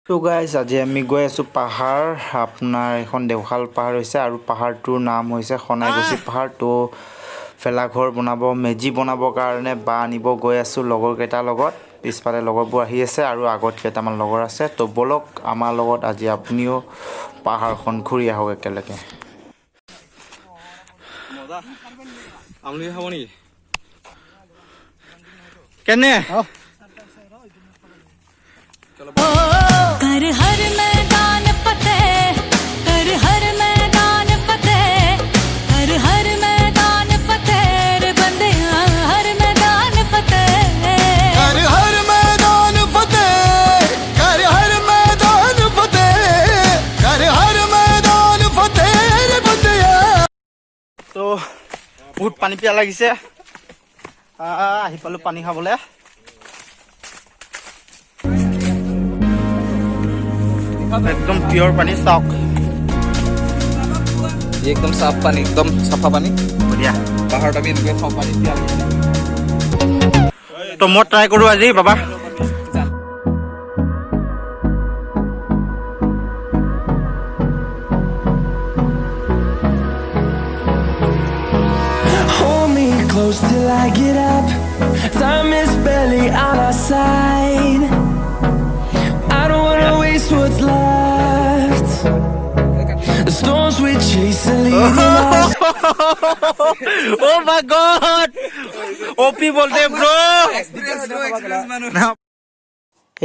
তো গাইজ আজি আমি গৈ আছোঁ পাহাৰ আপোনাৰ এখন দেওশাল পাহাৰ হৈছে আৰু পাহাৰটোৰ নাম হৈছে খনাইগুছি পাহাৰ। তো ভেলাঘৰ বনাব মেজি বনাবৰ কাৰণে বাঁহ আনিব গৈ আছোঁ লগৰকেইটাৰ লগত। পিছফালে লগৰবোৰ আহি আছে আৰু আগত কেইটামান লগৰ আছে। তো বলক আমাৰ লগত আজি আপুনিও পাহাৰখন ঘূৰি আহক একেলগে। কেনে कर हर मैदान फतेह कर हर मैदान फतेह कर हर मैदान फतेह रे बंदिया हर मैदान फतेह कर हर मैदान फतेह कर हर मैदान फतेह कर हर मैदान फतेह रे बंदिया। তো বহুত পানী পিয়া লাগিছে, আহি পালোঁ পানী খাবলৈ। एकदम प्योर पानी स्टॉक, एकदम साफ पानी, एकदम सफा पानी। बढ़िया। पहाड़ भी इनके साफ पानी पिया। तो मैं ट्राई करूँ आज बाबा। Hold me close till I get up. Time is barely on our side. I don't wanna waste what's left. The storms we chase are leading us. Oh my God! OP बोलते bro.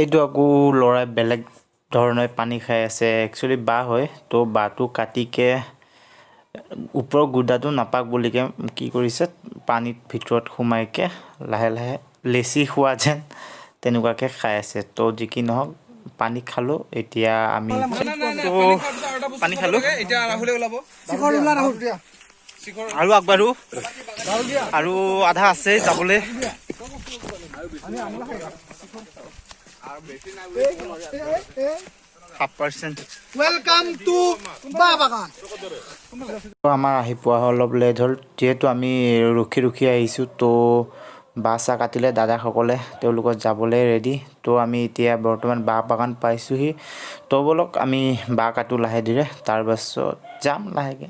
এইটো আকৌ ল'ৰাই বেলেগ ধৰণে পানী খাই আছে। Actually বাঁহ হয়, তো বাঁহটো কাটিকে ওপৰৰ গুদাটো নাপাক বুলিকে কি কৰিছে, পানীত ভিতৰত সোমাইকে লাহে লাহে লেচি খোৱা যেন তেনেকুৱাকৈ খাই আছে। তো যি কি নহওক পানী খালোঁ। এতিয়া আমি পানী খালোঁ আৰু আগবাঢ়ো, আৰু আধা আছে যাবলৈ। Welcome to Babagan. আমাৰ আহি পোৱা অলপ লেট হ'ল, যিহেতু আমি ৰখি ৰখি আহিছোঁ। তো বাঁহ চাহ কাটিলে দাদাসকলে, তেওঁলোকৰ যাবলৈ ৰেডি। তো আমি এতিয়া বৰ্তমান বাঁহ বাগান পাইছোঁহি। তো বলক আমি বাঁহ কাটো লাহে ধীৰে, তাৰপাছত যাম লাহেকৈ।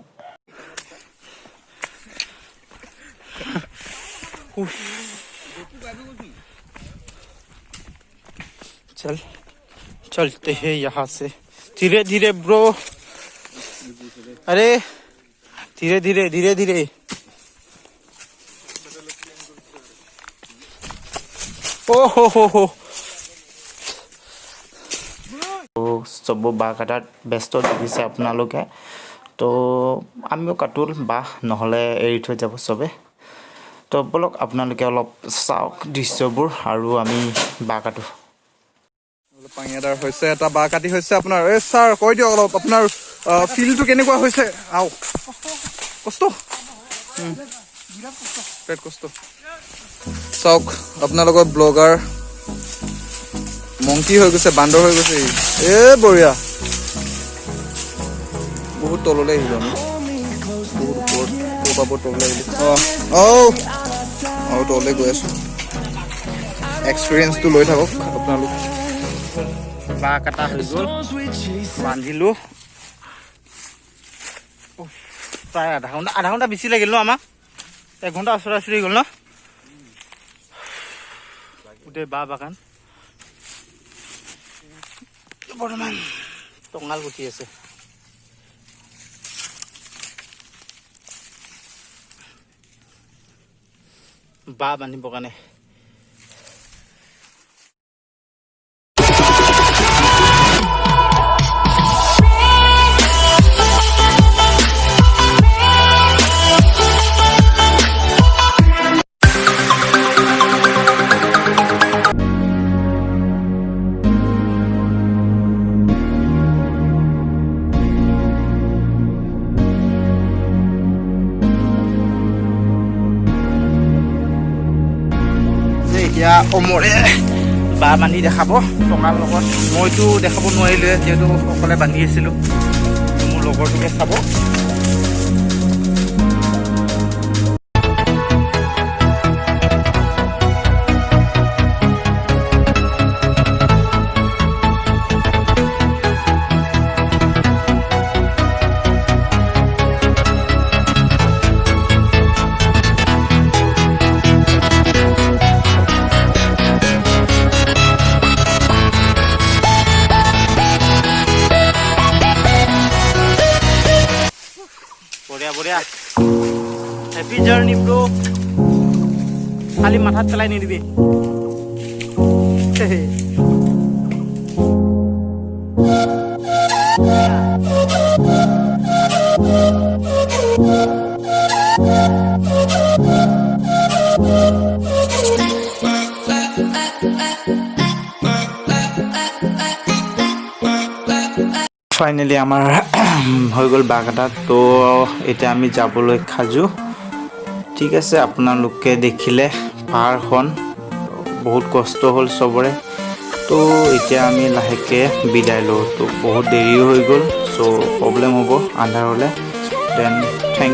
चल चलते हैं यहाँ से धीरे धीरे ब्रो। अरे धीरे धीरे धीरे धीरे। ओ हो তো চব বাঁহ কাটাত ব্যস্ত দেখিছে আপোনালোকে। তো আমিও কাটো বাঁহ, নহ'লে এৰি থৈ যাব চবে। তো বলক আপোনালোকে অলপ চাওক দৃশ্যবোৰ আৰু আমি বাঁহ কাটো। পাঙিয়াদাৰ হৈছে, এটা বাঁহ কাটি হৈছে আপোনাৰ। এই ছাৰ কৈ দিয়ক অলপ আপোনাৰ ফিলটো কেনেকুৱা হৈছে? আও কষ্ট, পেট কষ্ট। চাওক আপোনালোকৰ ব্লগাৰ মংকি হৈ গৈছে, বান্দৰ হৈ গৈছে। এ বঢ়িয়া, বহুত তললৈ আহিলো আমি, বহুত ওপৰত তললৈ আহিলো। আৰু তললৈ গৈ আছো। এক্সপিৰিয়েঞ্চটো লৈ থাকক আপোনালোক। বাঁহ কাটা হৈ গ'ল, বান্ধিলোঁ। প্ৰায় আধা ঘণ্টা বেছি লাগিল ন আমাক? 1 ঘণ্টা ওচৰা ওচৰি গ'ল ন? গোটেই বাঁহ বাগান বৰ্তমান টঙাল গুটি আছে। বাঁহ বান্ধিবৰ কাৰণে এতিয়া অমৰে বাঁহ বান্ধি দেখাব টঙাৰ লগত। মইতো দেখাব নোৱাৰিলোৱে, যিহেতু অকলে বান্ধি আছিলোঁ। মোৰ লগৰটোকে চাব। বেয়া হেপি জাৰ্নি ব্ৰো খালি মাথাত পেলাই নিদিবি ফাইনেলি আমাৰ হৈ গ'ল বাগদাত তো এতিয়া আমি যাবলৈ খাজু ঠিক আছে আপোনালোকে দেখিলে পাহাৰখন বহুত কষ্ট হ'ল চবৰে তো এতিয়া আমি লাহেকৈ বিদায় লওঁ তো বহুত দেৰিও হৈ গ'ল চ' প্ৰব্লেম হ'ব আন্ধাৰ হ'লে দেন থেংক